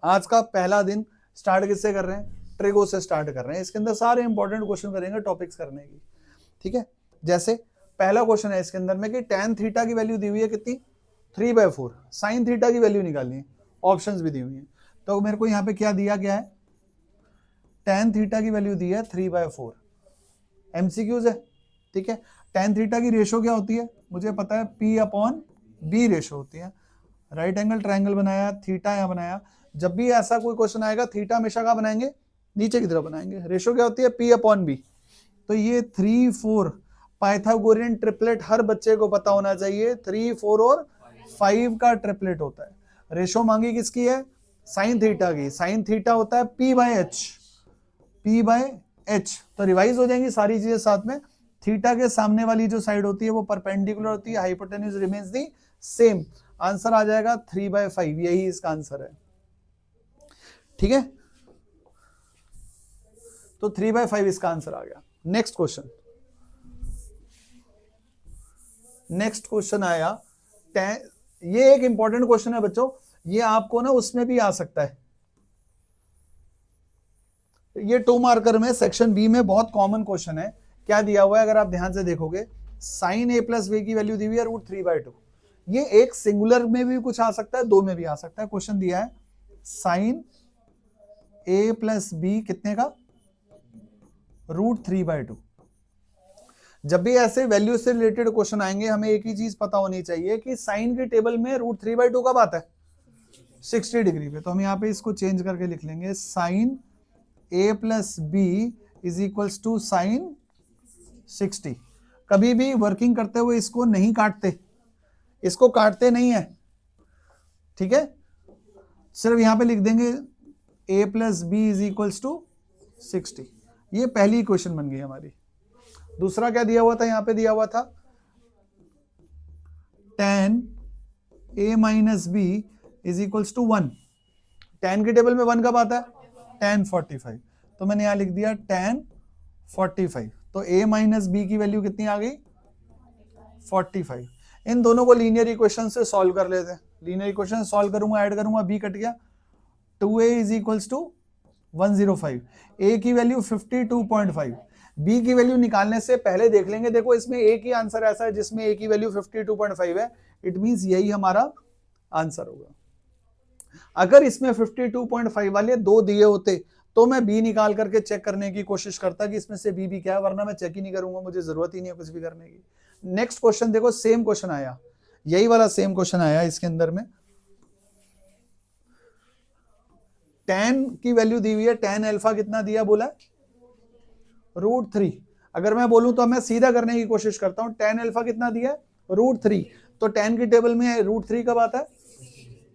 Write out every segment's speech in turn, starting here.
आज का पहला दिन स्टार्ट किससे कर रहे हैं? ट्रिगो से स्टार्ट कर रहे हैं। इसके अंदर सारे इंपॉर्टेंट क्वेश्चन करेंगे टॉपिक्स करने की, ठीक है। जैसे पहला क्वेश्चन है इसके अंदर में कि tan थीटा की वैल्यू दी हुई है कितनी, 3/4, sin थीटा की वैल्यू निकालनी है, ऑप्शंस भी दी हुई हैं। तो मेरे को यहाँ पे क्या दिया गया है, tan थीटा की वैल्यू दी है 3/4, MCQs है, ठीक है। tan थीटा की रेशो क्या होती है, मुझे पता है P/B रेशो होती है। राइट एंगल ट्राइंगल बनाया, थीटा यहाँ बनाया, जब भी ऐसा कोई क्वेश्चन आएगा थीटा हमेशा का बनाएंगे, नीचे की तरफ बनाएंगे। रेशो क्या होती है, P/B। तो ये 3, 4 पाइथागोरियन ट्रिपलेट हर बच्चे को पता होना चाहिए, 3, 4 और 5 का ट्रिपलेट होता है। रेशो मांगी किसकी है, साइन थीटा की। साइन थीटा होता है P/H, P/H। तो रिवाइज हो जाएंगी सारी चीजें साथ में। थीटा के सामने वाली जो साइड होती है वो परपेंडिकुलर होती है, hypotenuse remains the same. Answer आ जाएगा 3/5, यही इसका आंसर है, ठीक है। तो 3/5 इसका आंसर आ गया। नेक्स्ट क्वेश्चन, नेक्स्ट क्वेश्चन आया, ये एक इंपॉर्टेंट क्वेश्चन है बच्चों, ये आपको ना उसमें भी आ सकता है, ये 2 मार्कर में सेक्शन बी में बहुत कॉमन क्वेश्चन है। क्या दिया हुआ है अगर आप ध्यान से देखोगे, sin a+b की वैल्यू दी हुई है √3/2। ये एक सिंगुलर में भी कुछ आ सकता है, दो में भी आ सकता है। क्वेश्चन दिया है sin a+b कितने का, √3/2। जब भी ऐसे वैल्यू से रिलेटेड क्वेश्चन आएंगे हमें एक ही चीज पता होनी चाहिए कि साइन के टेबल में √3/2 कब आता है, 60 डिग्री पे। तो हम यहाँ पे इसको चेंज करके लिख लेंगे, sin a+b is equals to sine 60। कभी भी वर्किंग करते हुए इसको नहीं काटते, इसको काटते नहीं है, ठीक है। सिर्फ यहां पे लिख देंगे a+b इज इक्वल्स टू 60। ये पहली क्वेश्चन बन गई हमारी। दूसरा क्या दिया हुआ था, यहां पे दिया हुआ था tan a-b is equals to 1। tan के टेबल में 1 कब आता है, tan 45। तो मैंने यहां लिख दिया tan 45। तो a-b की वैल्यू कितनी आ गई, 45। इन दोनों को लीनियर इक्वेशन से सॉल्व कर लेते हैं। लीनियर इक्वेशन सॉल्व करूंगा, ऐड करूंगा, b कट गया, 2a is equals to 105। a की वैल्यू 52.5, b की वैल्यू निकालने से पहले देख लेंगे, देखो इसमें एक ही आंसर ऐसा है जिसमें a की वैल्यू 52.5 है, इट मींस यही हमारा आंसर होगा। अगर इसमें 52.5 वाले दो दिए होते तो मैं b निकाल करके चेक करने की कोशिश करता कि इसमें से b भी क्या है, वरना मैं चेक ही नहीं करूंगा, मुझे जरूरत ही नहीं है कुछ भी करने की। नेक्स्ट क्वेश्चन देखो, सेम क्वेश्चन आया, यही वाला सेम क्वेश्चन आया। इसके अंदर में tan की वैल्यू दी हुई है, tan अल्फा कितना दिया बोला, √3। अगर मैं बोलूं तो मैं सीधा करने की कोशिश करता हूं, tan अल्फा कितना दिया है, √3। तो tan की टेबल में √3 कब आता है,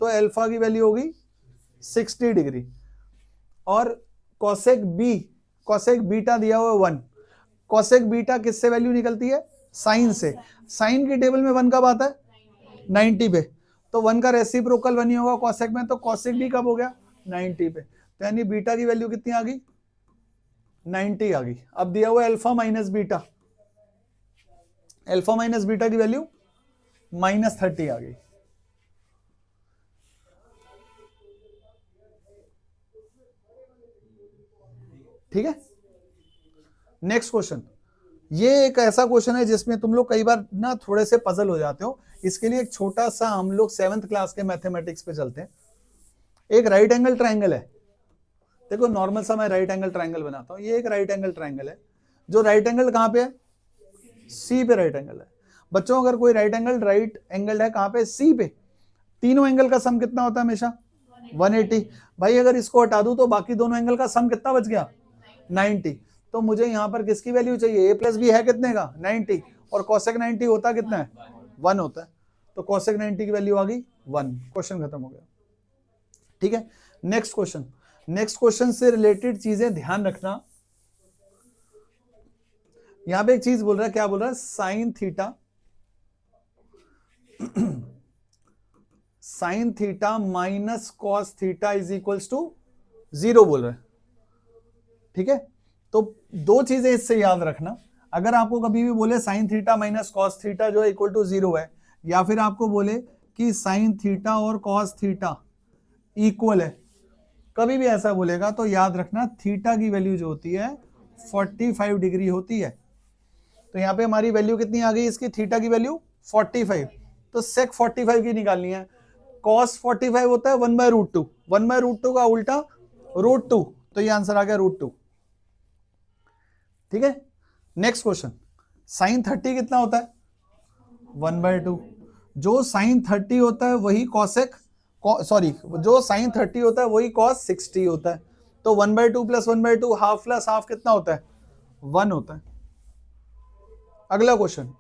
तो अल्फा की वैल्यू होगी 60 डिग्री। और cosec बीटा दिया हुआ 1। cosec बीटा किससे वैल्यू निकलती है, साइन से। साइन की टेबल में 1 कब आता है, 90 पे। तो 1 का रेसिप्रोकल 1 ही होगा cosec में, तो cosec भी कब हो गया, 90 पे। तो यानी बीटा की वैल्यू कितनी आ गई, 90 आ गई। अब दिया हुआ alpha minus beta, alpha minus beta की वैल्यू -30 आ गई। ठीक है। नेक्स्ट क्वेश्चन, ये एक ऐसा क्वेश्चन है जिसमें तुम लोग कई बार ना थोड़े से पजल हो जाते हो। इसके लिए एक छोटा सा हम लोग 7th क्लास के मैथमेटिक्स पे चलते हैं। एक राइट एंगल ट्राइंगल है, देखो नॉर्मल सा मैं राइट एंगल ट्राइंगल बनाता हूं। ये एक राइट एंगल ट्राइंगल है, जो राइट एंगल कहां पे है, सी पे राइट एंगल है। बच्चों अगर कोई राइट एंगल है कहां पे, सी पे, तीनों एंगल का सम कितना होता है हमेशा, 180। भाई अगर इसको हटा दूं तो बाकी दोनों एंगल का सम कितना बच गया, 90। तो मुझे यहां पर किसकी वैल्यू चाहिए, a+b है कितने का, 90, और cosec 90 होता कितना है, 1 होता है। तो cosec 90 की वैल्यू आ गई 1, क्वेश्चन खत्म हो गया। ठीक है। नेक्स्ट क्वेश्चन, नेक्स्ट क्वेश्चन से रिलेटेड चीजें ध्यान रखना। यहां पे एक चीज बोल रहा है, क्या बोल रहा है, sine theta minus cos theta is equals to 0 बोल रहा है। ठीक है। तो दो चीजें इससे याद रखना, अगर आपको कभी भी बोले sign theta minus cos theta जो इक्वल टू 0 है, या फिर आपको बोले कि साइन थीटा और कॉस थीटा इक्वल है, कभी भी ऐसा बोलेगा तो याद रखना थीटा की वैल्यू जो होती है 45 डिग्री होती है। तो यहाँ पे हमारी वैल्यू कितनी आ गई इसकी, थीटा की वैल्यू 45। तो सेक 45 की निकालनी है। कॉस 45 होता है 1/√2, 1/√2 का उल्टा √2, तो ये आंसर आ गया √2। ठीक है, नेक्स्ट क्वेश्चन, साइन 30 कितना होता है 1/2। जो साइन 30 होता है वही कॉसेक, सॉरी जो साइन 30 होता है वही कॉस 60 होता है। तो 1/2 प्लस 1/2 हाफ प्लस हाफ कितना होता है 1 होता है। अगला question,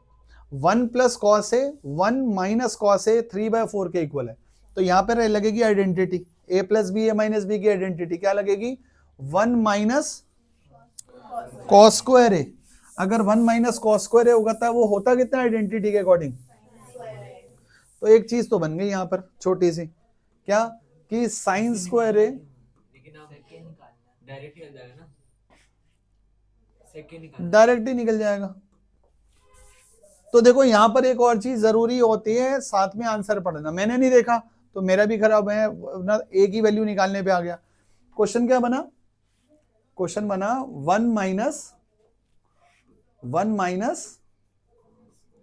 1 plus cos A 1 minus cos A 3/4 के इक्वल है। तो यहां पर लगेगी आइडेंटिटी, ए प्लस बी ए माइनस बी की आइडेंटिटी क्या लगेगी 1 माइनस कॉस स्क्वायर ए। अगर 1 माइनस कॉस स्क्वायर ए होता है वो होता कितना आइडेंटिटी के अकॉर्डिंग, तो एक चीज तो बन गई यहां पर छोटी सी, क्या कि साइन स्क्वायर ए, डायरेक्ट ही निकल जाएगा। तो देखो यहां पर एक और चीज जरूरी होती है, साथ में आंसर पढ़ना। मैंने नहीं देखा तो मेरा भी खराब है ना, एक ही वैल्यू निकालने पे आ गया। क्वेश्चन क्या बना, क्वेश्चन बना 1 माइनस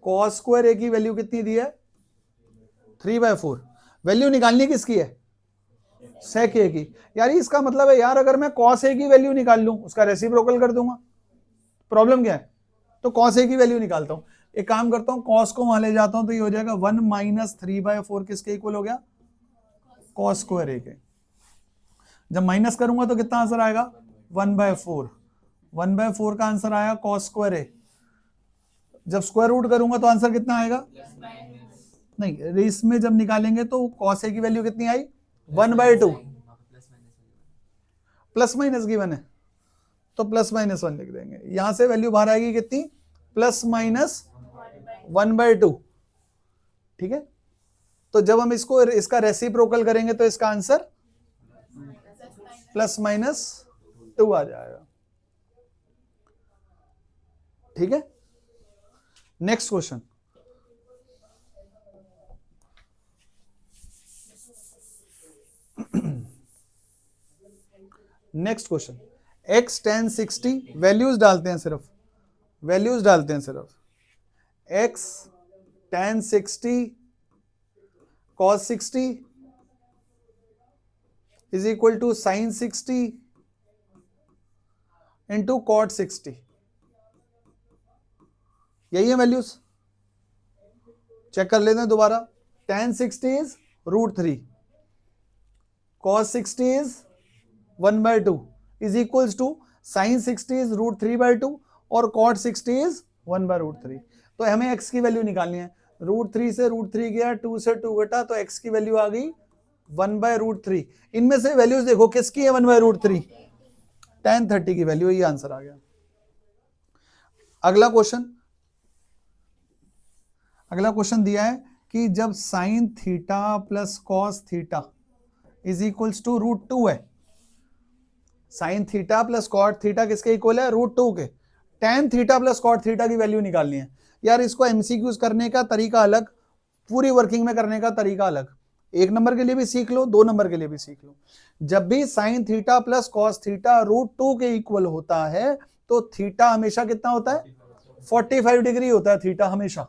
कॉस स्क्वायर ए की वैल्यू कितनी दी है 3/4। वैल्यू निकालनी किसकी है सेक ए की। यार इसका मतलब है यार अगर मैं कॉस ए की वैल्यू निकाल लूं उसका रेसिप्रोकल कर दूंगा, प्रॉब्लम क्या है। तो कॉस ए की वैल्यू निकालता हूं, एक काम करता हूं कॉस को वहां ले जाता हूं, तो ये हो जाएगा 1 माइनस 3/4 किसके इक्वल हो गया कॉस स्क्वायर ए के। जब माइनस करूंगा तो कितना आंसर आएगा 1/4, 1/4 का आंसर आया कॉस स्क्वायर ए। जब स्क्वायर रूट करूंगा तो आंसर कितना आएगा, नहीं इसमें जब निकालेंगे तो कॉस ए की वैल्यू कितनी आई 1/2, प्लस माइनस गिवन है तो प्लस माइनस 1 लिख देंगे। यहां से वैल्यू बाहर आएगी कितनी प्लस माइनस 1/2। ठीक है, तो जब हम इसको इसका रेसिप्रोकल करेंगे तो इसका आंसर प्लस माइनस 2 आ जाएगा। ठीक है, next question, next question, x tan 60, values डालते हैं सिर्फ, वैल्यूज डालते हैं सिर्फ, x tan 60 cos 60 is equal to sine 60 into cot 60। यही है वैल्यूज, चेक कर लेते हैं दोबारा। tan 60 is √3, cos 60 is 1/2 is equals to sine 60 is √3/2 और कॉट 60 इज 1/√3। तो हमें x की वैल्यू निकालनी है। √3 से √3 गया, 2 से 2 घटा, तो x की वैल्यू आ गई 1/√3। इनमें से वैल्यूज देखो किसकी है 1/√3, tan 30 की वैल्यू, ये आंसर आ गया। अगला क्वेश्चन, अगला क्वेश्चन दिया है कि जब sine theta plus cos theta is equals to √2 है, sine theta plus cot theta किसके इक्वल है √2 के, tan theta plus cot theta की वैल्यू निकालनी है। यार इसको एमसीक्यूज करने का तरीका अलग, पूरी वर्किंग में करने का तरीका अलग, 1 नंबर के लिए भी सीख लो, 2 नंबर के लिए भी सीख लो। जब भी sign theta plus cos theta √2 के इक्वल होता है तो थीटा हमेशा कितना होता है 45 डिग्री होता है थीटा हमेशा।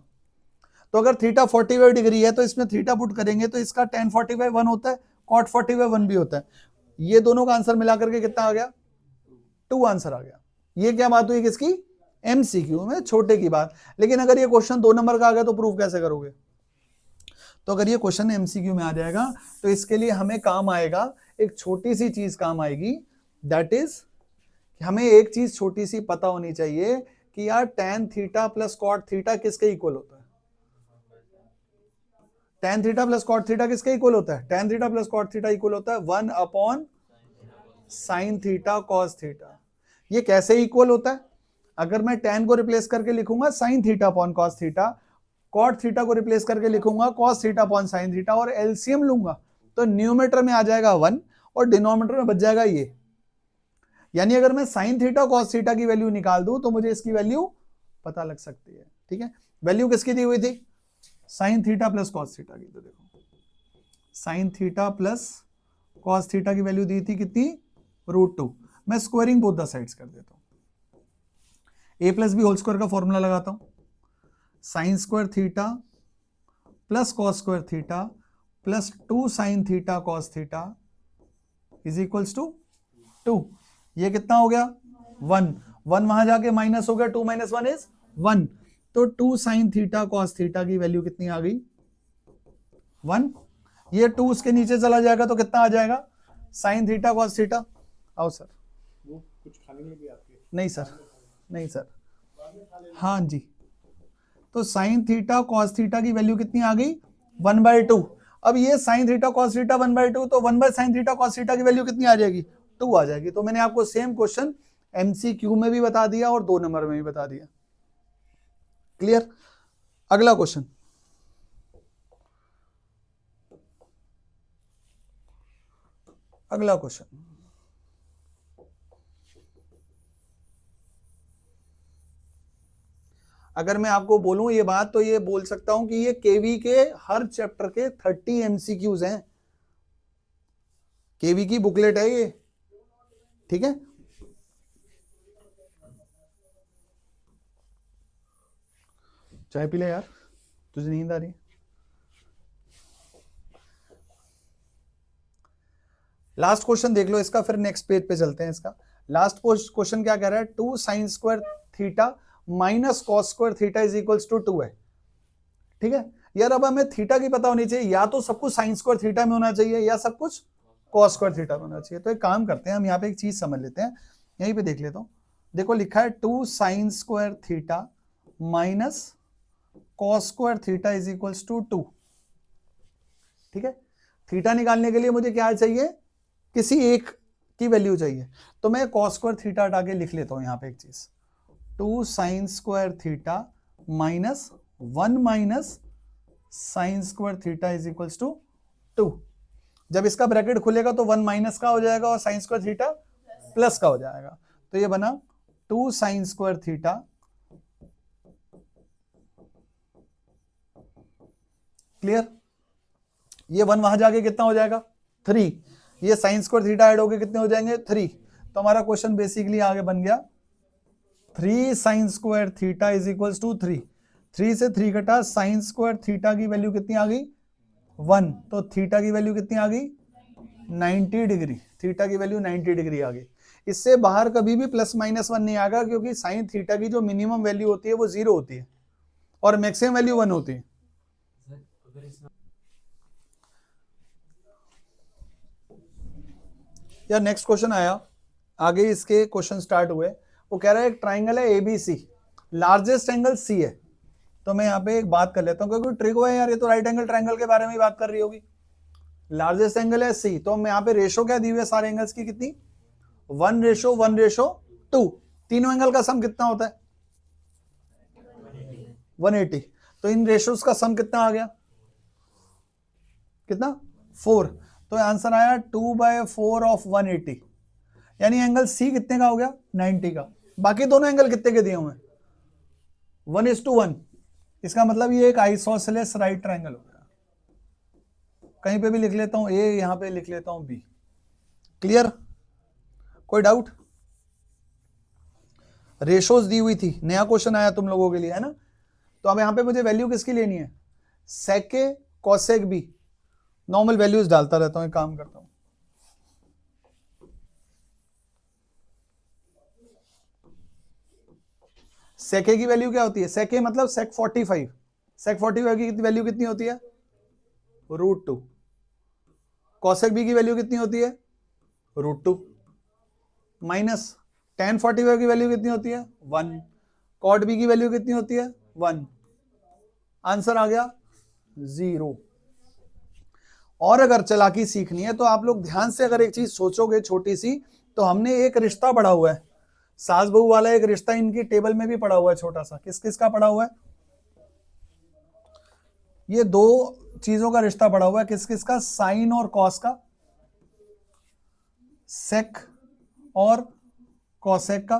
तो अगर थीटा 45 डिग्री है तो इसमें थीटा पुट करेंगे तो इसका tan 45 1 होता है, कॉट 45 1 भी होता है। ये दोनों का आंसर मिला करके कितना आ गया 2 आंसर आ गया। ये क्या बात हुई किसकी एमसीक्यू में, छोटे की बात। लेकिन अगर ये क्वेश्चन 2 नंबर का आ गया तो प्रूफ कैसे करोगे। तो अगर ये क्वेश्चन एमसीक्यू में आ जाएगा तो इसके लिए हमें काम आएगा, एक छोटी सी चीज काम आएगी, दैट इज हमें एक चीज छोटी सी पता होनी चाहिए कि यार tan theta plus cot theta किसके इक्वल होता है। tan theta plus cot theta किसके इक्वल होता है, tan theta plus cot theta equal होता है 1/sin थीटा कॉस थीटा। ये कैसे इक्वल होता है, अगर मैं tan को रिप्लेस करके लिखूंगा sin theta upon cos theta, cot theta को रिप्लेस करके लिखूंगा cos theta upon sin theta, और एलसीएम लूंगा तो न्यूमेटर में आ जाएगा 1 और डिनोमिनेटर में बच जाएगा ये। यानी अगर मैं sin थीटा cos थीटा की वैल्यू निकाल दूं तो मुझे इसकी वैल्यू पता लग सकती है। ठीक है, वैल्यू किसकी दी हुई थी sin theta plus cos theta की, तो देखो sin theta plus cos theta की वैल्यू दी थी कितनी, √2। मैं स्क्वायरिंग बोथ द साइड्स कर देता हूं। a plus B whole square का फॉर्मूला लगाता हूं, sine square theta plus cos square theta plus 2 sine theta cos theta is equals to 2। ये कितना हो गया, 1। 1 वहां जाके माइनस हो गया, 2 - 1 इज 1। तो 2 साइन थीटा कॉस थीटा की वैल्यू कितनी आ गई, 1। ये 2 उसके नीचे चला जाएगा तो कितना आ जाएगा, साइन थीटा कॉस थीटा। आओ सर, वो कुछ खाने के लिए भी आती है? नहीं सर, नहीं सर, हाँ जी। तो साइन थीटा कॉस थीटा की वैल्यू कितनी आ गई, 1/2। अब ये साइन थीटा कॉस थीटा 1/2, तो 1/sin थीटा कॉस थीटा की वैल्यू कितनी आ जाएगी, 2 आ जाएगी। तो मैंने आपको सेम क्वेश्चन MCQ में भी बता दिया और 2 नंबर में भी बता दिया। क्लियर। अगला क्वेश्चन, अगला क्वेश्चन, अगर मैं आपको बोलूं ये बात तो ये बोल सकता हूं कि ये केवी के हर चैप्टर के 30 MCQs हैं। केवी की बुकलेट है ये, ठीक है। चाय पी ले यार, तुझे नींद आ रही है। लास्ट क्वेश्चन देख लो इसका, फिर नेक्स्ट पेज पे चलते हैं। इसका लास्ट क्वेश्चन क्या कह रहा है, 2 sine square theta minus cos square theta is equals to 2 है, ठीक है। यार अब हमें थीटा की पता होनी चाहिए, या तो सब कुछ साइन स्क्वायर थीटा में होना चाहिए या सब कुछ कॉस स्क्वायर थीटा में होना चाहिए। तो एक काम करते हैं, हम यहाँ पे एक चीज समझ लेते हैं, यहीं पे देख लेता हूं। देखो लिखा है 2 sine square theta minus cos square theta is equals to 2, ठीक है। थीटा निकालने के लिए मुझे क्या चाहिए, किसी एक की वैल्यू चाहिए। तो मैं कॉस स्क्वायर थीटा हटा के लिख लेता हूं यहाँ पे एक चीज, 2 sine square theta minus 1 minus sine square theta is equals to 2। जब इसका ब्रैकेट खुलेगा तो 1 माइनस का हो जाएगा और साइन स्क्वायर थीटा प्लस का हो जाएगा। तो ये बना 2 साइन स्क्वायर थीटा क्लियर। ये 1 वहां जाके कितना हो जाएगा, 3। ये साइन स्क्वायर थीटा ऐड होके कितने हो जाएंगे, 3। तो हमारा क्वेश्चन बेसिकली आगे बन गया 3 sine square theta is equals to 3। 3 से 3 कटा, साइन स्क्वायर थीटा की वैल्यू कितनी आ गई, 1। तो थीटा की वैल्यू कितनी आ गई, 90 डिग्री। थीटा की वैल्यू 90 डिग्री आ गई। इससे बाहर कभी भी +-1 नहीं आएगा, क्योंकि साइन थीटा की जो मिनिमम वैल्यू होती है वो 0 होती है और मैक्सिमम वैल्यू 1 होती है। यार नेक्स्ट क्वेश्चन आया, आगे इसके क्वेश्चन स्टार्ट हुए। वो कह रहा है एक ट्राइंगल है ABC, लार्जेस्ट एंगल C है। तो मैं यहाँ पे एक बात कर लेता हूँ, क्योंकि ट्रिक है यार, ये तो राइट एंगल ट्राइंगल के बारे में ही बात कर रही होगी। लार्जेस्ट एंगल है C, तो मैं यहाँ पे रेशो क्या दी हुई है सारे एंगल्स की, कितनी, 1:1:2। तीनों एंगल का सम कितना होता है, 180। तो इन रेशोस का सम कितना आ गया, कितना, 4। तो आंसर आया 2/4 ऑफ 180, यानी एंगल C कितने का हो गया, 90 का। बाकी दोनों एंगल कितने के दिए हुए हैं, 1:1। इसका मतलब ये एक आइसोसेलेस राइट ट्राइंगल हो गया। कहीं पे भी लिख लेता हूं A, यहां पे लिख लेता हूं B। क्लियर, कोई डाउट। रेशोज दी हुई थी, नया क्वेश्चन आया तुम लोगों के लिए, है ना। तो अब यहां पे मुझे वैल्यू किसकी लेनी है, सेक A cosec B। Normal values डालता रहता हूं, एक काम करता हूं, सेक A की वैल्यू क्या होती है, सेक A मतलब सेक 45। सेक 45 की वैल्यू कितनी होती है, √2। कोसेक B की वैल्यू कितनी होती है, √2 माइनस tan 45 की वैल्यू कितनी होती है, 1। कॉट B की वैल्यू कितनी होती है, 1। आंसर आ गया 0। और अगर चालाकी सीखनी है तो आप लोग ध्यान से अगर एक चीज सोचोगे छोटी सी, तो हमने एक रिश्ता पढ़ा हुआ है, सास बहू वाला एक रिश्ता इनकी टेबल में भी पढ़ा हुआ है छोटा सा। किस किस का पढ़ा हुआ है, ये 2 चीजों का रिश्ता पढ़ा हुआ है। किस किस का, साइन और कॉस का, सेक और कॉसेक का,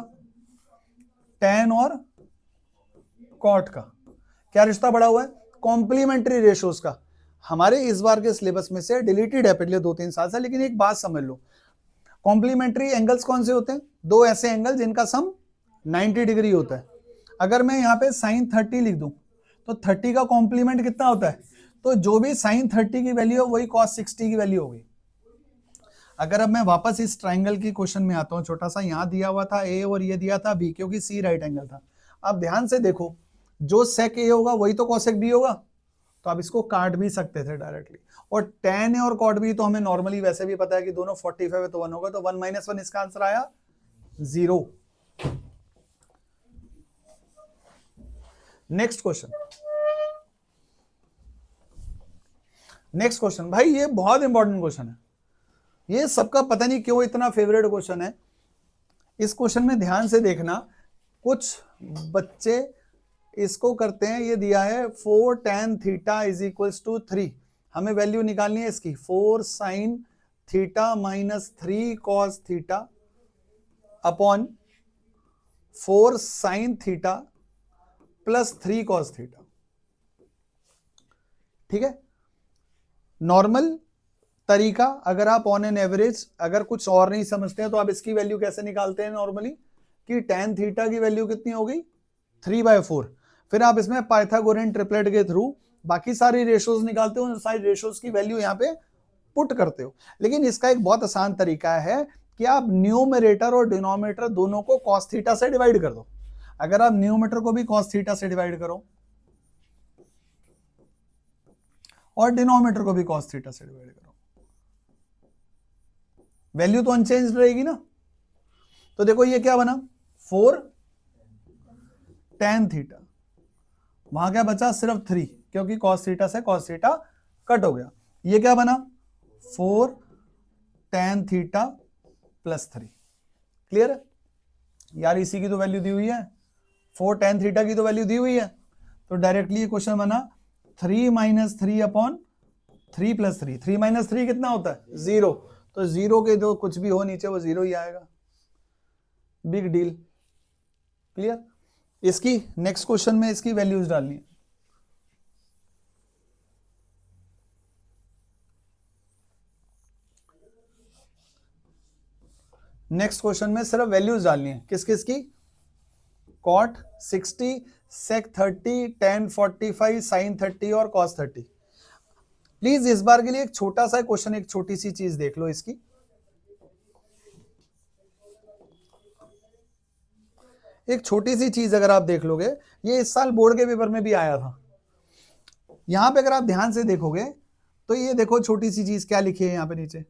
टैन और कॉट का। क्या रिश्ता पढ़ा हुआ है, कॉम्प्लीमेंट्री रेशोज का। हमारे इस बार के सिलेबस में से डिलीटेड है पिछले 2-3 साल से, लेकिन एक बात समझ लो, कॉम्प्लीमेंट्री एंगल्स कौन से होते हैं? दो ऐसे एंगल जिनका सम 90 डिग्री होता है। अगर मैं यहाँ पे साइन 30 लिख दूं तो 30 का कॉम्प्लीमेंट कितना होता है? तो जो भी साइन 30 की वैल्यू हो वही कॉस 60 की वैल्यू होगी। अगर अब मैं वापस इस ट्राइंगल की क्वेश्चन में आता हूं, छोटा सा यहाँ दिया हुआ था ए और ये दिया था बी, क्योंकि सी राइट एंगल था। अब ध्यान से देखो, जो सेक ए होगा वही तो कॉसेक बी होगा, तो आप इसको काट भी सकते थे डायरेक्टली। और tan ए और कॉट बी तो हमें नॉर्मली वैसे भी पता है कि दोनों 45 है तो 1 होगा, तो 1 - 1 इसका आंसर आया 0। नेक्स्ट क्वेश्चन, नेक्स्ट क्वेश्चन भाई, ये बहुत इंपॉर्टेंट क्वेश्चन है, ये सबका पता नहीं क्यों इतना फेवरेट क्वेश्चन है। इस क्वेश्चन में ध्यान से देखना, कुछ बच्चे इसको करते हैं, ये दिया है 4 tan theta is equals to 3, हमें वैल्यू निकालनी है इसकी 4 sin theta minus 3 cos theta upon 4 sin theta plus 3 cos theta. ठीक है, नॉर्मल तरीका, अगर आप ऑन एन एवरेज अगर कुछ और नहीं समझते हैं तो आप इसकी वैल्यू कैसे निकालते हैं नॉर्मली, कि tan थीटा की वैल्यू कितनी हो गई 3/4, फिर आप इसमें पाइथागोरियन ट्रिपलेट के थ्रू बाकी सारी रेशोज निकालते हो, उन सारी रेशोज की वैल्यू यहाँ पे पुट करते हो। लेकिन इसका एक बहुत आसान तरीका है कि आप न्यूमरेटर और डिनोमिनेटर दोनों को cos थीटा से डिवाइड कर दो। अगर आप न्यूमरेटर को भी cos थीटा से डिवाइड करो और डिनोमिनेटर को भी cos थीटा से डिवाइड करो, वैल्यू तो अनचेंज रहेगी ना। तो देखो ये क्या बना 4 tan थीटा, वहां क्या बचा सिर्फ 3, क्योंकि cos थीटा से cos थीटा कट हो गया। ये क्या बना 4 tan थीटा प्लस 3। क्लियर है यार, इसी की तो वैल्यू दी हुई है, 4 tan थीटा की तो वैल्यू दी हुई है, तो डायरेक्टली ये क्वेश्चन बना 3 - 3 अपॉन 3 + 3। 3 - 3 कितना होता है 0, तो 0 के दो कुछ भी हो नीचे वो 0 ही आएगा, बिग डील। क्लियर, इसकी नेक्स्ट क्वेश्चन में इसकी वैल्यूज डालनी है। नेक्स्ट क्वेश्चन में सिर्फ वैल्यूज डालनी है, किस किस की, कॉट 60 सेक 30 tan 45 साइन 30 और cos 30। प्लीज इस बार के लिए एक छोटा सा क्वेश्चन, एक छोटी सी चीज देख लो इसकी, एक छोटी सी चीज अगर आप देख लोगे, ये इस साल बोर्ड के पेपर में भी आया था। यहां पे अगर आप ध्यान से देखोगे तो ये देखो छोटी सी चीज क्या लिखी है यहां पे नीचे,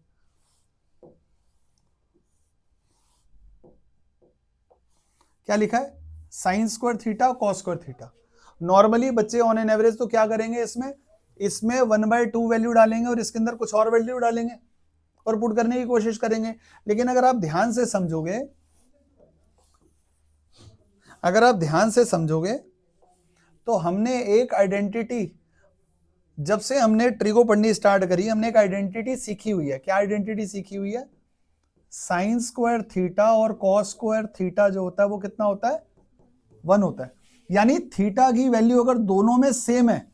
क्या लिखा है sign square theta cos square theta. Normally बच्चे ऑन एन एवरेज तो क्या करेंगे, इसमें 1/2 वैल्यू डालेंगे और इसके अंदर कुछ और वैल्यू डालेंगे और पुट करने की कोशिश करेंगे। लेकिन अगर आप ध्यान से समझोगे, अगर आप ध्यान से समझोगे तो हमने एक आइडेंटिटी, जब से हमने ट्रिगो पढ़नी स्टार्ट करी, हमने एक आइडेंटिटी सीखी हुई है। क्या आइडेंटिटी सीखी हुई है, साइन स्क्वायर थीटा और कॉस स्क्वायर थीटा जो होता है वो कितना होता है 1 होता है। यानी थीटा की वैल्यू अगर दोनों में सेम है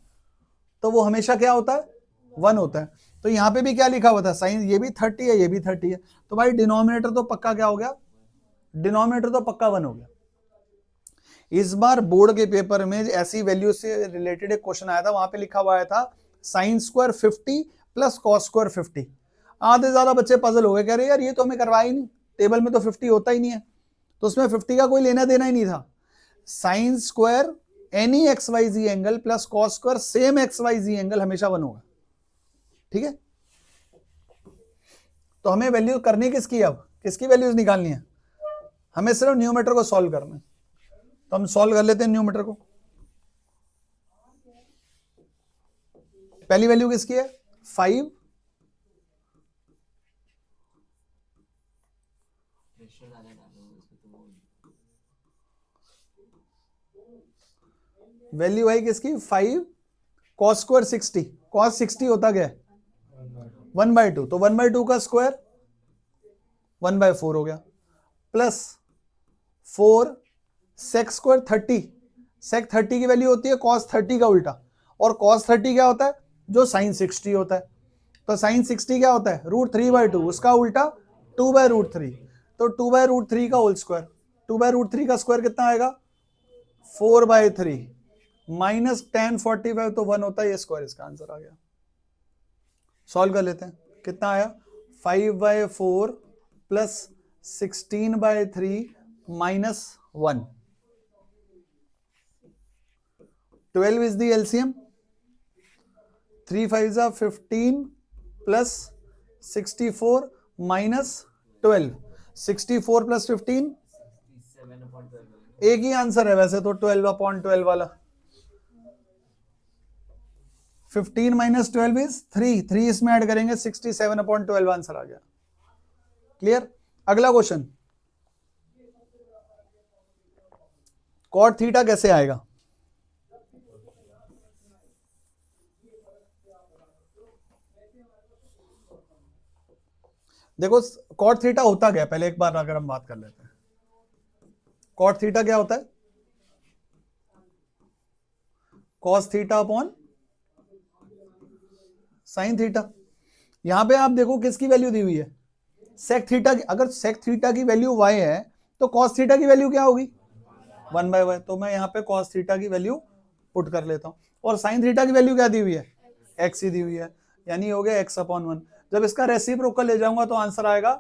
तो वो हमेशा क्या होता है 1 होता है। तो यहां पे भी क्या लिखा हुआ था, साइन ये भी 30 है ये भी 30 है, तो भाई डिनोमिनेटर तो पक्का क्या हो गया, डिनोमिनेटर तो पक्का 1 हो गया। इस बार बोर्ड के पेपर में ऐसी वैल्यू से रिलेटेड एक क्वेश्चन आया था, वहां पे लिखा हुआ था sine square 50 plus cos square 50। आधे ज्यादा बच्चे पजल हो गए, कह रहे यार ये तो हमें करवाया ही नहीं, टेबल में तो 50 होता ही नहीं है, तो उसमें 50 का कोई लेना देना ही नहीं था। Sine square any XYZ angle plus cos square same XYZ angle हमेशा 1 होगा। ठीक है, तो हमें वैल्यू करनी किसकी, अब किसकी वैल्यूज निकालनी है, हमें सिर्फ न्यूमरेटर को सॉल्व करना है। तो हम सॉल्व कर लेते हैं न्यूमरेटर को। पहली वैल्यू किसकी है 5, वैल्यू है किसकी 5 cos स्क्वायर 60, cos 60 होता क्या है 1/2, तो 1/2 का स्क्वायर 1/4 हो गया, प्लस 4 सेक स्क्वायर 30, सेक 30 की वैल्यू होती है cos 30 का उल्टा, और cos 30 क्या होता है जो साइन 60 होता है। तो साइन 60 क्या होता है? √3/2, उसका उल्टा 2/√3, तो 2/√3 का होल स्क्वायर, 2/√3 का स्क्वायर कितना आएगा? 4/3 माइनस tan45 तो 1 होता है, ये स्क्वायर इसका आंसर आ गया। सॉल्व कर लेते हैं, कितना आया? 5/4 plus 16/3 minus 1। 12 is the LCM, 3 5s are 15 plus 64 minus 12, 64 plus 15, एक ही आंसर है वैसे तो 12/12 वाला। 15 माइनस 12 इज 3 इसमें ऐड करेंगे, 67/12 आंसर आ गया। क्लियर? अगला क्वेश्चन, कॉट थीटा कैसे आएगा? देखो कॉट थीटा होता क्या है, पहले एक बार अगर हम बात कर लेते हैं। कॉट थीटा क्या होता है? Cos theta upon sine theta. यहां पे आप देखो किसकी वैल्यू दी हुई है? सेक थीटा की। अगर सेक थीटा की वैल्यू y है तो कॉस थीटा की वैल्यू क्या होगी? 1/y। तो मैं यहां पे कॉस थीटा की वैल्यू पुट कर लेता हूं। और साइन थीटा की वैल्यू क्या दी हुई है? x ही दी हुई है, यानी हो गया x/1। जब इसका रेसिप्रोकल ले जाऊंगा तो आंसर आएगा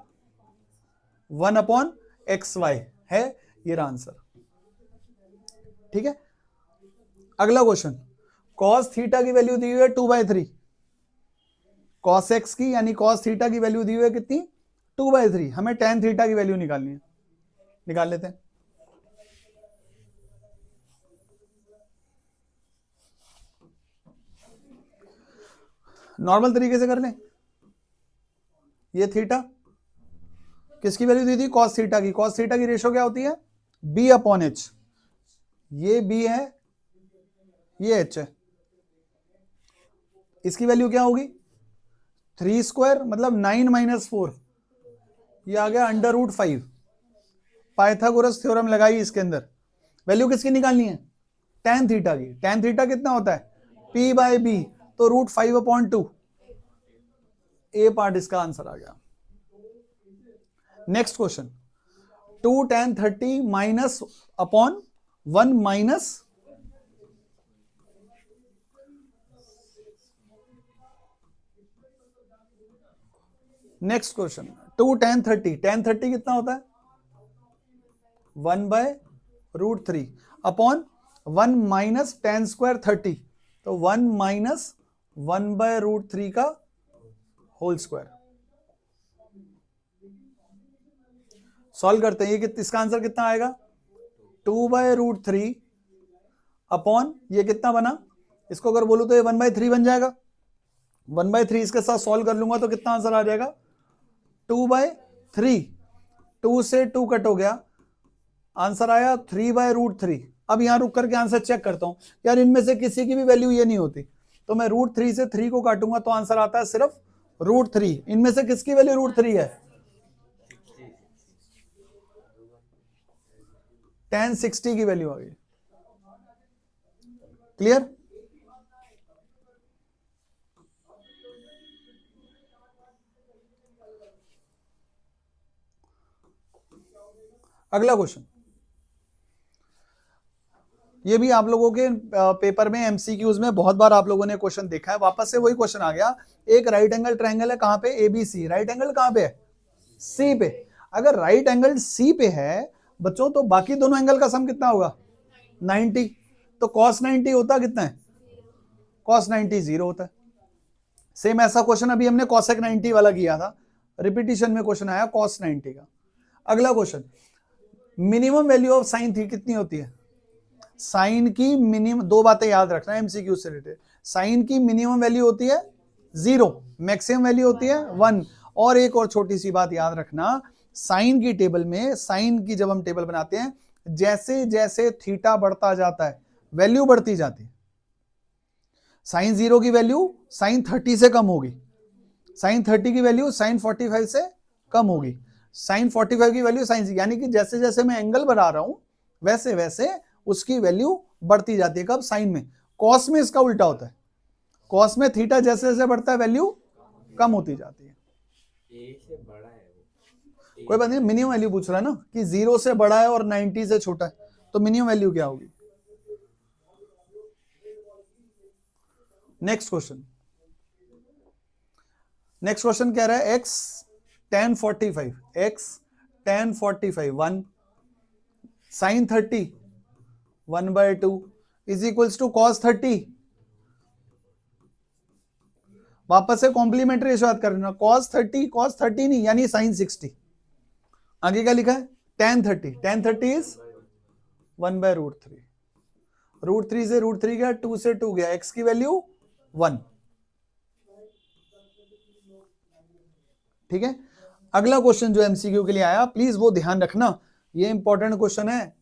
1/xy है, ये रहा आंसर। ठीक है, अगला क्वेश्चन, कॉस थीटा की वैल्यू दी हुई है 2/3, कॉस एक्स की यानी कॉस थीटा की वैल्यू दी हुई है कितनी? 2/3। हमें tan थीटा की वैल्यू निकालनी है, निकाल लेते हैं। नॉर्मल तरीके से कर लें। ये थीटा किसकी वैल्यू दी थी? कॉस थीटा की। कॉस थीटा की रेशो क्या होती है? b/h। ये b है, ये h है। इसकी वैल्यू क्या होगी? 3² मतलब 9 - 4, ये आ गया √5। पाइथागोरस थ्योरम लगाई इसके अंदर। वैल्यू किसकी निकालनी है? tan थीटा की। tan थीटा कितना होता है? p/b, तो √5/2। ए पार्ट इसका आंसर आ गया। Next question, 2 tan 30 minus upon 1 minus, next question 2 tan 30, tan 30 कितना होता है? 1/√3 अपॉन 1 माइनस tan² 30, तो 1 माइनस 1/√3 का होल स्क्वायर। सॉल्व करते हैं, ये इसका आंसर कितना आएगा? 2/√3 अपॉन ये कितना बना? इसको अगर बोलूं तो ये 1/3 बन जाएगा। 1/3 इसके साथ सॉल्व कर लूंगा तो कितना आंसर आ जाएगा? 2/3। 2 से 2 कट हो गया, आंसर आया 3/√3। अब यहां रुक करके आंसर चेक करता हूं, यार इनमें से किसी की भी वैल्यू ये नहीं होती, तो मैं √3 से 3 को काटूंगा तो आंसर आता है सिर्फ √3। इनमें से किसकी वैल्यू √3 है? tan 60 की वैल्यू आ गई। क्लियर? अगला क्वेश्चन, ये भी आप लोगों के पेपर में एमसीक्यूज में बहुत बार आप लोगों ने क्वेश्चन देखा है। वापस से वही क्वेश्चन आ गया। एक राइट एंगल ट्रायंगल है, कहां पे? एबीसी। राइट एंगल कहां पे है? सी पे। अगर राइट एंगल सी पे है बच्चों, तो बाकी दोनों एंगल का सम कितना होगा? 90। तो cos 90 होता कितना है? cos 90 0 होता है। सेम ऐसा क्वेश्चन अभी हमने cosec 90 वाला किया था, रिपीटिशन में क्वेश्चन आया cos 90 का। अगला question, minimum value of sign थी कितनी होती है? साइन की मिनिमम, दो बातें याद रखना एमसीक्यू से रिलेटेड। साइन की मिनिमम वैल्यू होती है 0, मैक्सिमम वैल्यू होती है 1। और एक और छोटी सी बात याद रखना, साइन की टेबल में, साइन की जब हम टेबल बनाते हैं, जैसे जैसे थीटा बढ़ता जाता है वैल्यू बढ़ती जाती है। साइन 0 की वैल्यू साइन 30 से कम होगी, साइन 30 की वैल्यू साइन 45 से कम होगी, साइन 45 की वैल्यू साइन, यानी कि जैसे जैसे मैं एंगल बढ़ा रहा हूं वैसे वैसे उसकी वैल्यू बढ़ती जाती है। कब? साइन में। कॉस में इसका उल्टा होता है। कॉस में थीटा जैसे जैसे बढ़ता है वैल्यू कम होती जाती है। ए से बड़ा है वो। कोई बात नहीं, मिनिमम वैल्यू पूछ रहा है ना कि 0 से बड़ा है और 90 से छोटा है, तो मिनिमम वैल्यू क्या होगी। नेक्स्ट क्वेश्चन, नेक्स्ट क्वेश्चन कह रहा है x tan 45, x tan 45 1 sin 30 1/2 is equals to cos 30। वापस से कॉम्प्लीमेंट्री रेशियो करना, cos 30 नहीं यानी sin 60। आगे क्या लिखा है, tan 30 इज 1/√3। √3 से √3 गया, 2 से 2 गया, x की वैल्यू 1। ठीक है, अगला क्वेश्चन जो एमसीक्यू के लिए आया, प्लीज वो ध्यान रखना, ये इंपॉर्टेंट क्वेश्चन है।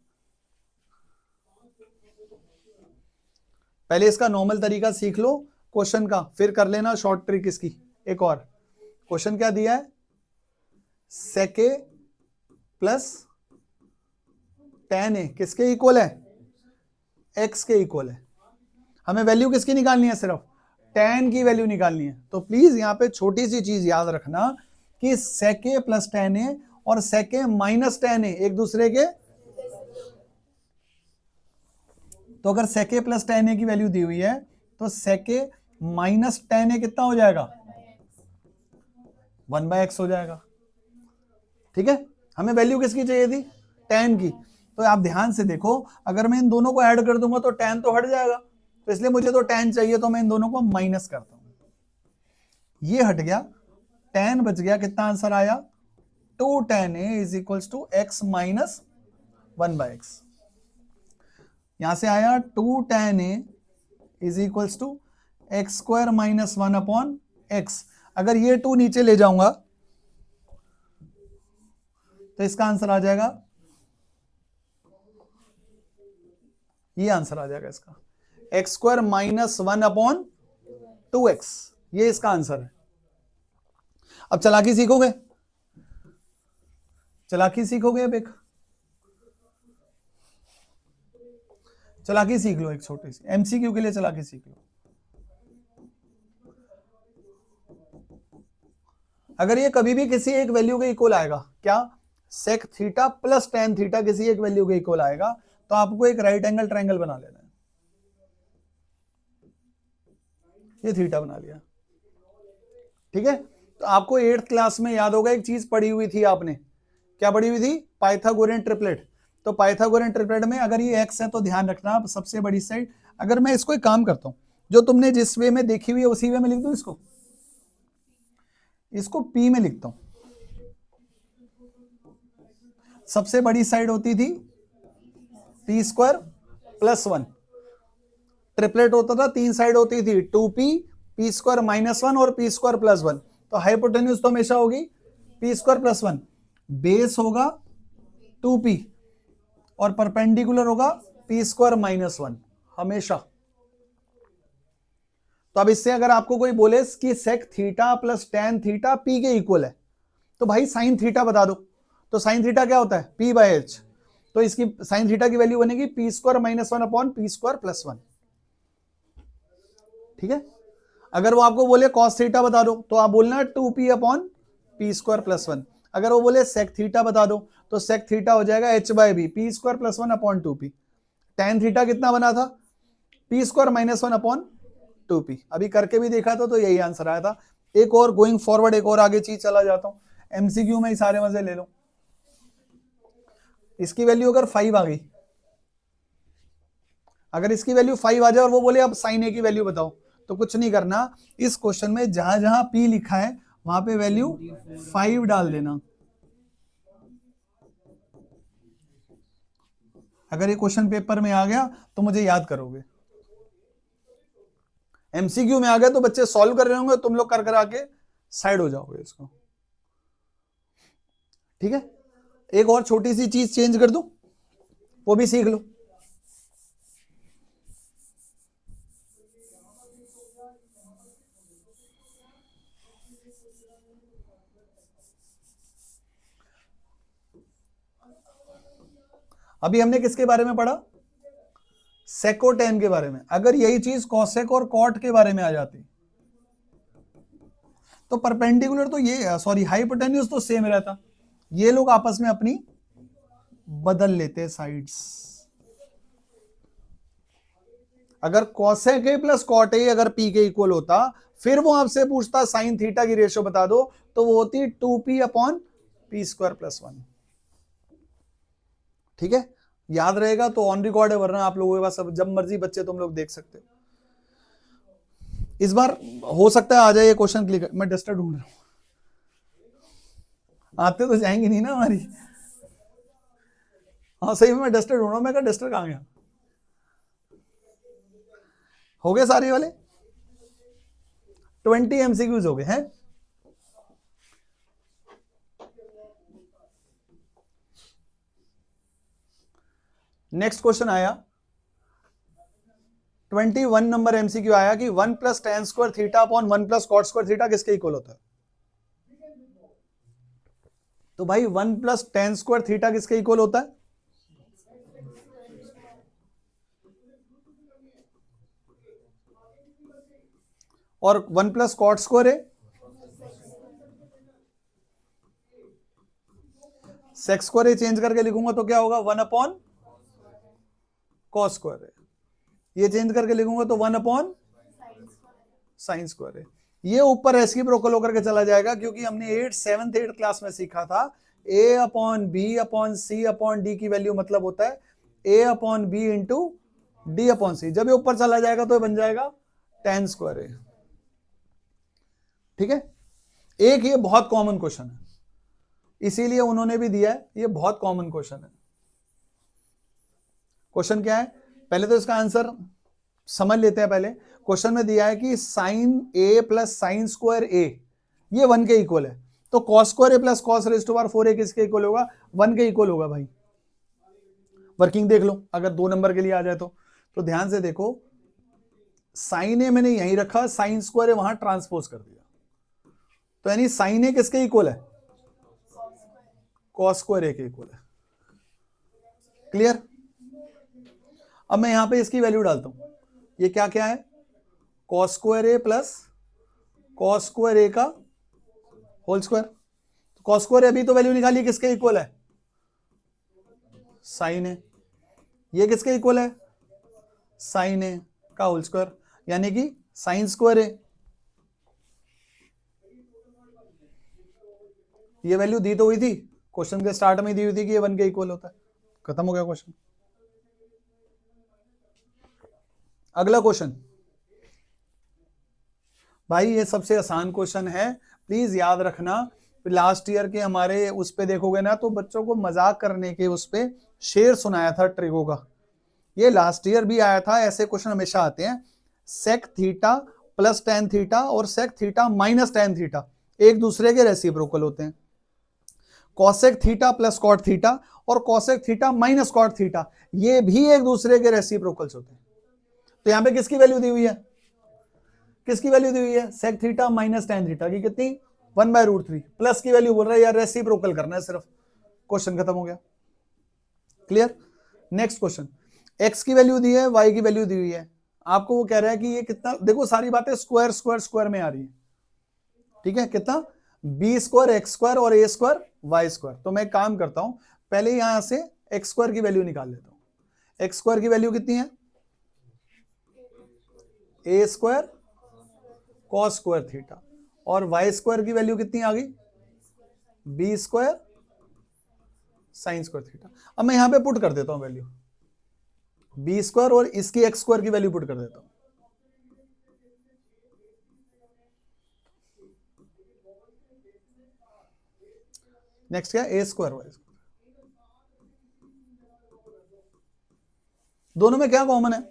पहले इसका नॉर्मल तरीका सीख लो क्वेश्चन का, फिर कर लेना शॉर्ट ट्रिक इसकी। एक और क्वेश्चन क्या दिया है, sec a plus tan a किसके इक्वल है, x के इक्वल है। हमें वैल्यू किसकी निकालनी है, सिर्फ tan की वैल्यू निकालनी है। तो प्लीज यहां पे छोटी सी चीज याद रखना कि sec a plus tan a और sec a minus tan a एक दूसरे के, तो अगर sec a plus tan a की वैल्यू दी हुई है तो sec a minus tan a कितना हो जाएगा, 1/x हो जाएगा। ठीक है, हमें वैल्यू किसकी चाहिए थी, tan की। तो आप ध्यान से देखो, अगर मैं इन दोनों को ऐड कर दूंगा तो tan तो हट जाएगा, तो इसलिए मुझे तो tan चाहिए, तो मैं इन दोनों को माइनस करता हूं। ये हट गया, tan बच गया, कितना आंसर आया, 2 tan a is equals to x minus 1/x। यहां से आया 2 tan a is equals to x square minus 1/x। अगर ये 2 नीचे ले जाऊंगा तो इसका आंसर आ जाएगा, ये आंसर आ जाएगा इसका, एक्स स्क्वायर माइनस 1/2x, ये इसका आंसर है। अब चालाकी सीखोगे, चालाकी सीखोगे, अब एक चालाकी सीख लो, एक छोटी सी एमसीक्यू के लिए चालाकी सीख लो। अगर ये कभी भी किसी एक वैल्यू के इक्वल आएगा, क्या, sec theta plus tan theta किसी एक वैल्यू के इक्वल आएगा, तो आपको एक राइट एंगल ट्रायंगल बना लेना है। ये थीटा बना लिया, ठीक है। तो आपको 8th क्लास में याद होगा, एक चीज पढ़ी हुई थी आपने, क्या पढ़ी हुई थी, पाइथागोरियन ट्रिपलेट। तो पाइथागोरियन ट्रिपलेट में अगर ये x है तो ध्यान रखना सबसे बड़ी साइड, अगर मैं इसको एक काम करता हूं, जो तुमने जिस वे में देखी हुई है उसी वे में लिख दूं, इसको p में लिखता हूं। सबसे बड़ी साइड होती थी p स्क्वायर प्लस 1, ट्रिपलेट होता था 3 साइड होती थी 2p, p स्क्वायर माइनस 1 और p स्क्वायर प्लस 1। तो हाइपोटेन्यूज तो हमेशा होगी p स्क्वायर प्लस 1, बेस होगा 2p और परपेंडिकुलर होगा p स्क्वायर माइनस 1 हमेशा। तो अब इससे अगर आपको कोई बोले कि sec theta plus tan theta p के इक्वल है, तो भाई sin थीटा बता दो। तो sin थीटा क्या होता है, p/h। तो इसकी sin थीटा की वैल्यू बनेगी p square minus 1/p square plus 1। ठीक है, अगर वो आपको बोले cos थीटा बता दो तो आप बोलना 2p/p स्क्वायर प्लस 1। अगर वो बोले sec थीटा बता दो तो sec थीटा हो जाएगा h/b, p square plus 1/2p। tan theta कितना बना था, p स्क्वायर माइनस 1/2p। अभी करके भी देखा तो यही आंसर आया था। एक और गोइंग फॉरवर्ड, एक और आगे चीज चला जाता हूं, एमसीक्यू में ही सारे मजे ले लो। इसकी वैल्यू अगर 5 आ गई, अगर इसकी वैल्यू 5 आ जाए और वो बोले अब साइन ए की वैल्यू बताओ, तो कुछ नहीं करना, इस क्वेश्चन में जहां जहां p लिखा है वहां पे वैल्यू 5 डाल देना। अगर ये क्वेश्चन पेपर में आ गया तो मुझे याद करोगे, एमसीक्यू में आ गया तो बच्चे सॉल्व कर रहे होंगे, तुम लोग कर आके साइड हो जाओगे इसको। ठीक है, एक और छोटी सी चीज चेंज कर दूं, वो भी सीख लो। अभी हमने किसके बारे में पढ़ा, सेक और टेन के बारे में। अगर यही चीज कॉसेक और कॉट के बारे में आ जाती तो परपेंडिकुलर तो ये सॉरी हाइपोटेन्यूज तो सेम रहता, ये लोग आपस में अपनी बदल लेते साइड्स। अगर cosec A plus cot A अगर पी के इक्वल होता, फिर वो आपसे पूछता साइन थीटा की रेशियो बता दो, तो वो होती 2p upon P square plus 1। ठीक है, याद रहेगा तो ऑन रिकॉर्ड है, वरना आप लोगों के पास जब मर्जी बच्चे तुम लोग देख सकते हो। इस बार हो सकता है आ जाए ये क्वेश्चन क्लिक। मैं डस्टर ढूंढ रहा हूं, आते तो जाएंगे नहीं ना हमारी। हाँ सही में मैं डस्टर ढूंढ रहा हूं, मैं कहा डस्टर कहां गया। हो गए सारे वाले 20 एमसीक्यूज हो गए हैं। नेक्स्ट क्वेश्चन आया 21 नंबर एमसीक्यू आया कि 1 plus tan square theta upon 1 plus cot square theta किसके इक्वल होता है। तो भाई 1 प्लस टेन स्क्वायर थीटा किसके इक्वल होता है। और 1 प्लस कॉट स्क्वायर है सेक स्क्वायर है, चेंज करके लिखूंगा तो क्या होगा 1 अपॉन कॉस स्क्वायर है। ये चेंज करके लिखूंगा तो 1 अपॉन साइन स्क्वायर है। ये ऊपर रेसिप्रोकल होकर के चला जाएगा, क्योंकि हमने 7th 8th क्लास में सीखा था a upon B upon C upon D की वैल्यू मतलब होता है a upon B into D upon C. जब ये ऊपर चला जाएगा तो ये बन जाएगा tan स्क्वायर है। ठीक है, एक ये बहुत कॉमन क्वेश्चन है, इसीलिए उन्होंने भी दिया है, ये बहुत कॉमन क्वेश्चन है। क्वेश्चन क्या है, पहले तो इसका आंसर समझ लेते हैं। पहले क्वेश्चन में दिया है कि sine A plus sine square A ये 1 के इक्वल है, तो cos square A plus cos raise to power 4a किसके इक्वल होगा, 1 के इक्वल होगा। भाई वर्किंग देख लो, अगर 2 नंबर के लिए आ जाए तो ध्यान से देखो, साइन ए मैंने यहीं रखा, साइन स्क्वायर ए वहां ट्रांसपोज कर दिया, तो यानी साइन ए किसके इक्वल है, कॉस स्क्वायर ए के इक्वल है। क्लियर। अब मैं यहां पे इसकी वैल्यू डालता हूं, ये क्या क्या है, cos square A plus cos square ए का होल स्क्वायर। कॉस स्क्वायर अभी तो वैल्यू निकाली किसके इक्वल है, साइन ए। ये किसके इक्वल है, साइन ए का होल स्क्वायर, यानी कि साइन स्क्वायर ए। ये वैल्यू दी तो हुई थी, क्वेश्चन के स्टार्ट में दी हुई थी कि ये 1 के इक्वल होता है। खत्म हो गया क्वेश्चन। अगला क्वेश्चन भाई, ये सबसे आसान क्वेश्चन है, प्लीज याद रखना। लास्ट ईयर के हमारे उस पे देखोगे ना, तो बच्चों को मजाक करने के उस पे शेर सुनाया था ट्रिगो का। ये लास्ट ईयर भी आया था, ऐसे क्वेश्चन हमेशा आते हैं। Sec theta plus tan theta और sec theta minus tan theta एक दूसरे के रेसिप्रोकल होते हैं। Cosec theta plus cot theta और cosec theta minus cot theta ये भी एक दूसरे के रेसिप्रोकल्स होते हैं। तो यहां पे किसकी वैल्यू दी हुई है, किसकी वैल्यू दी हुई है, sec theta minus tan theta की कितनी 1/√3, प्लस की वैल्यू बोल रहा है यार, रेसिप्रोकल करना है सिर्फ, क्वेश्चन खत्म हो गया। क्लियर। नेक्स्ट क्वेश्चन, एक्स की वैल्यू दी है, वाई की वैल्यू दी हुई है, आपको वो कह रहा है कि ये कितना, देखो सारी बातें स्क्वायर स्क्वायर स्क्वायर में आ रही है। ठीक है, कितना, बी स्क्वायर एक्स स्क्वायर और ए स्क्वायर वाई स्क्वायर। तो मैं काम करता हूं, पहले यहां से एक्स स्क्वायर की वैल्यू निकाल लेता हूं। एक्स स्क्वायर की वैल्यू कितनी है, A square cos square theta, और वाई स्क्वायर की वैल्यू कितनी आ गई, B square sine square theta. अब मैं यहां पे पुट कर देता हूं वैल्यू, बी स्क्वायर और इसकी एक्स स्क्वायर की वैल्यू पुट कर देता हूं। नेक्स्ट क्या, ए स्क्वायर वाई स्क्वायर। दोनों में क्या कॉमन है,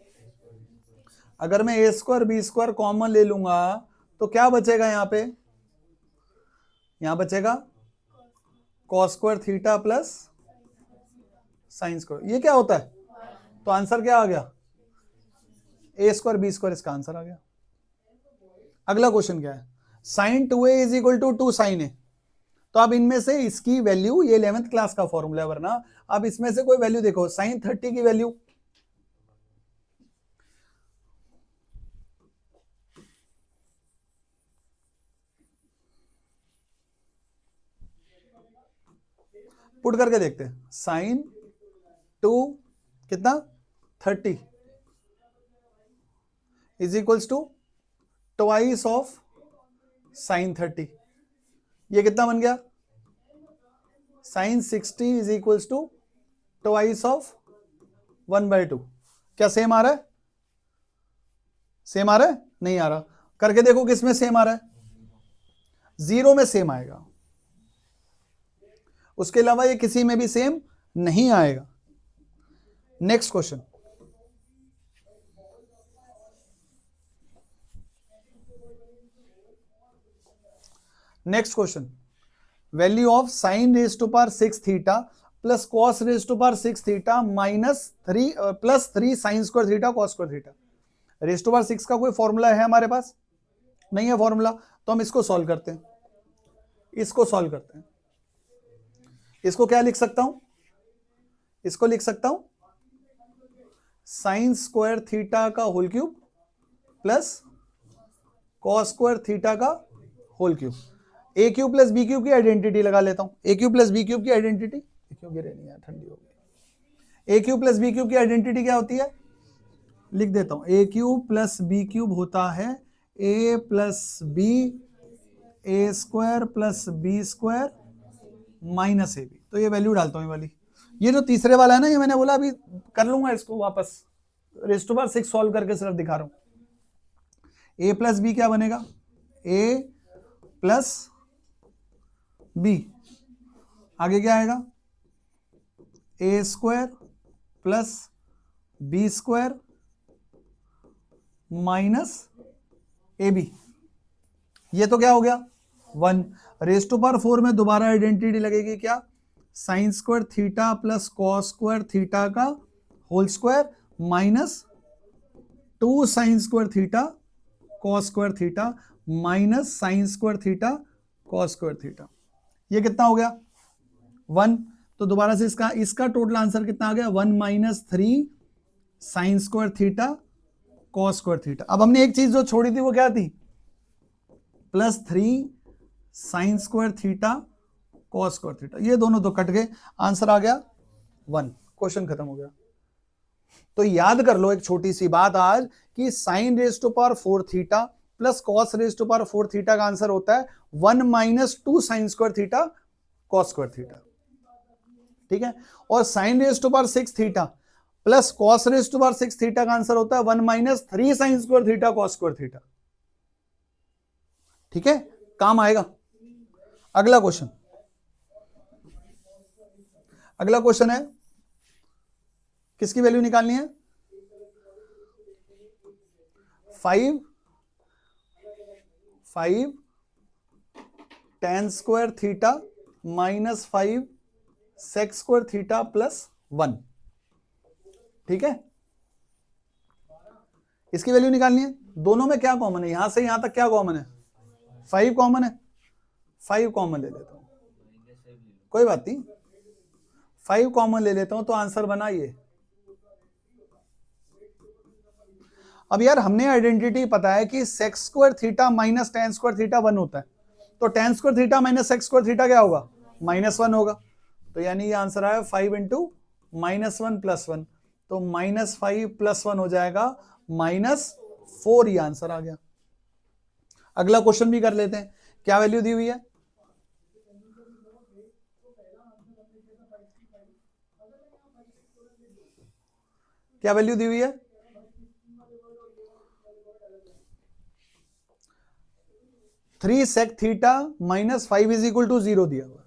अगर मैं A square B square common ले लूंगा तो क्या बचेगा, यहां पे यहां बचेगा cos square theta plus sine square. ये क्या होता है, तो आंसर क्या आ गया, ए स्क्वायर बी स्क्वायर, इसका आंसर आ गया। अगला क्वेश्चन क्या है, sine 2a is equal to 2 sine A. तो आप इनमें से इसकी वैल्यू, ये 11th क्लास का फॉर्मूला है, वरना आप इसमें से कोई वैल्यू देखो, साइन 30 की वैल्यू पुट करके देखते हैं, साइन 2 कितना 30 is equals to twice of sine 30। ये कितना बन गया, sine 60 is equals to twice of 1/2। क्या सेम आ रहा है, सेम आ रहा है, नहीं आ रहा। करके देखो किस में सेम आ रहा है, 0 में सेम आएगा, उसके अलावा ये किसी में भी सेम नहीं आएगा। Next question, next question, value of sine raise to power 6 theta plus cos raise to power 6 theta minus 3 plus 3 sine square theta cos square theta. Raise to power 6 का कोई फॉर्मूला है हमारे पास, नहीं है फॉर्मूला, तो हम इसको सॉल्व करते हैं, इसको सॉल्व करते हैं। इसको क्या लिख सकता हूं, इसको लिख सकता हूं साइन स्क्वायर थीटा का whole cube plus cos square theta का whole cube. A cube plus B cube की आइडेंटिटी लगा लेता हूं, A cube plus B cube की आइडेंटिटी, क्यों गिरे नहीं यार, ठंडी हो गई। A cube plus B cube की आइडेंटिटी क्या होती है, लिख देता हूं, A cube plus B cube होता है A plus B A square plus B square minus A B. तो ये वैल्यू डालता हूं, ये वाली, ये जो तीसरे वाला है ना, ये मैंने बोला अभी कर लूंगा इसको वापस, रेज़ टू पावर 6 सॉल्व करके सिर्फ दिखा रहा हूं। ए प्लस बी क्या बनेगा, ए प्लस बी, आगे क्या आएगा, A square plus B square minus A B. ये तो क्या हो गया 1। रेज़ टू पावर 4 में दोबारा आइडेंटिटी लगेगी क्या, sine square theta plus cos square theta का whole square minus 2 sine square theta cos square theta minus sine square theta cos square theta. ये कितना हो गया 1। तो दोबारा से इसका टोटल आंसर कितना आ गया, 1 minus 3 sine square theta cos square theta. अब हमने एक चीज जो छोड़ी थी वो क्या थी, plus 3 sine square theta cos square theta. ये दोनों तो कट गए, आंसर आ गया 1, क्वेश्चन खत्म हो गया। तो याद कर लो एक छोटी सी बात आज, कि sine raise to power 4 theta plus cos raise to power 4 theta का आंसर होता है 1 minus 2 sine square theta cos square theta, ठीक है। और sine raise to power 6 theta plus cos raise to power 6 theta का आंसर होता है 1 minus 3 sine square theta cos square theta, ठीक है, काम आएगा। अगला क्वेश्चन, अगला क्वेश्चन है, किसकी वैल्यू निकालनी है, 5 tan square theta minus 5 sec square theta plus 1, ठीक है। इसकी वैल्यू निकालनी है। दोनों में क्या कॉमन है, यहां से यहां तक क्या कॉमन है, 5 कॉमन है, 5 कॉमन ले लेता हूं, कोई बात नहीं, 5 कॉमन ले लेता हूं तो आंसर बना ये। अब यार हमने आइडेंटिटी पता है कि sec square theta minus tan square theta 1 होता है, तो tan square theta minus sec square theta क्या होगा, -1 होगा। तो यानी ये आंसर आया 5 इंटू -1 + 1, तो -5 + 1 हो जाएगा -4, ये आंसर आ गया। अगला क्वेश्चन भी कर लेते हैं, क्या वैल्यू दी हुई है, क्या वैल्यू दी हुई है, 3 sec theta minus 5 is equal to 0 दिया हुआ,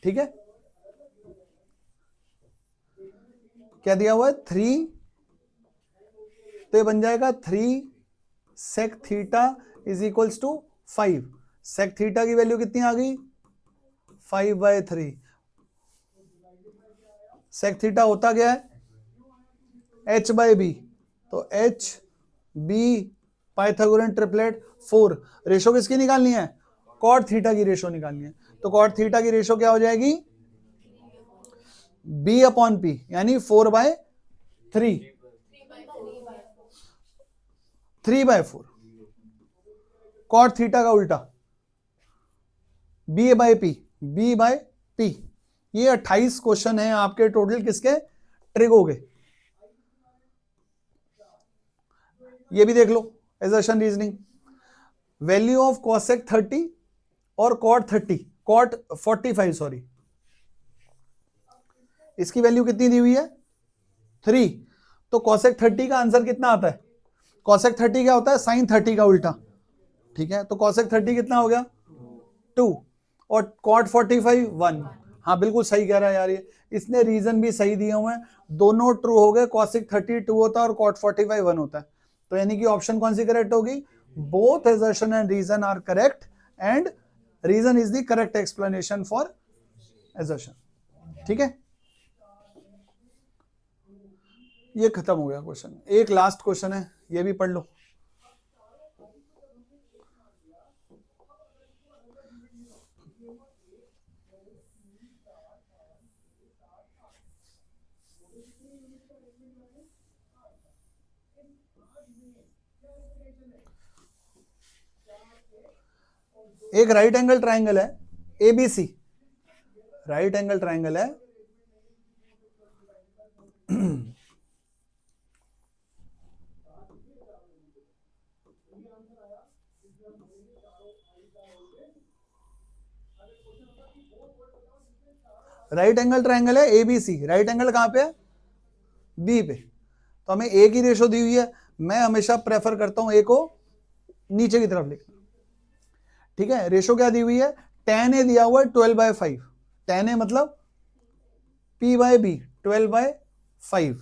ठीक है। क्या दिया हुआ है 3, तो ये बन जाएगा 3 sec theta is equals to 5। Sec theta की वैल्यू कितनी आ गई 5/3। सेक थीटा होता क्या है h/b, तो h/b पाइथागोरन ट्रिपलेट 4। रेशो किसकी निकालनी है, कॉट थीटा की रेशो निकालनी है, तो कॉट थीटा की रेशो क्या हो जाएगी b/p, यानी 4/3, 3/4। कॉट थीटा का उल्टा b/p, b/p, ये 28 क्वेश्चन है आपके टोटल किसके, ट्रिगो के। ये भी देख लो, assertion reasoning. Value of cosec 30 और cot 30, cot 45 सॉरी, इसकी वैल्यू कितनी दी हुई है 3। तो cosec 30 का आंसर कितना आता है, cosec 30 क्या होता है, sin 30 का उल्टा, ठीक है। तो cosec 30 कितना हो गया 2 और cot 45 1। हाँ बिल्कुल सही कह रहा है यार, ये इसने रीजन भी सही दिए हुए हैं, दोनों ट्रू हो गए। cosec 30 2 होता है और cot 45 1 होता है। तो यानी कि ऑप्शन कौन सी करेक्ट होगी, both assertion and reason are correct and reason is the correct explanation for assertion। ठीक है, ये खत्म हो गया क्वेश्चन। एक लास्ट क्वेश्चन है, ये भी पढ़ लो। एक राइट एंगल ट्राइंगल है एबीसी, राइट एंगल ट्राइंगल है राइट एंगल ट्राइंगल है एबीसी। राइट एंगल कहां पे है, बी पे। तो हमें ए की रेशो दी हुई है, मैं हमेशा प्रेफर करता हूं ए को नीचे की तरफ लिखना। ठीक है, रेशो क्या दी हुई है, tan ए दिया हुआ है 12/5, tan ए मतलब p बाय बी 12/5।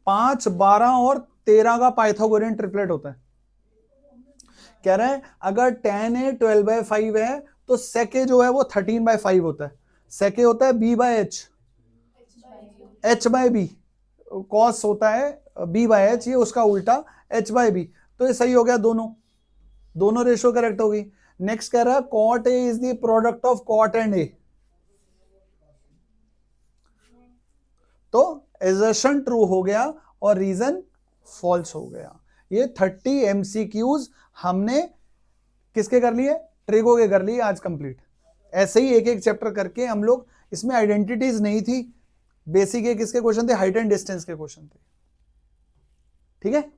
5, 12 और 13 का पाइथागोरियन ट्रिपलेट होता है। कह रहा है अगर tan ए 12/5 है तो sec ए जो है वो 13/5 होता है। sec ए होता है b by H, h by B, cos होता है b बाय एच, ये उसका उल्टा h बाय बी। तो ये सही हो गया, दोनों रेशो करेक्ट होगी। नेक्स्ट कह रहा है cot a is the product of cot and a। तो assertion ट्रू हो गया और रीजन फॉल्स हो गया। ये 30 MCQs हमने किसके कर लिए, ट्रिगो के कर लिए आज कंप्लीट। ऐसे ही एक एक चैप्टर करके हम लोग, इसमें आइडेंटिटीज नहीं थी, बेसिक ये किसके क्वेश्चन थे, हाइट एंड डिस्टेंस के क्वेश्चन थे। ठीक है।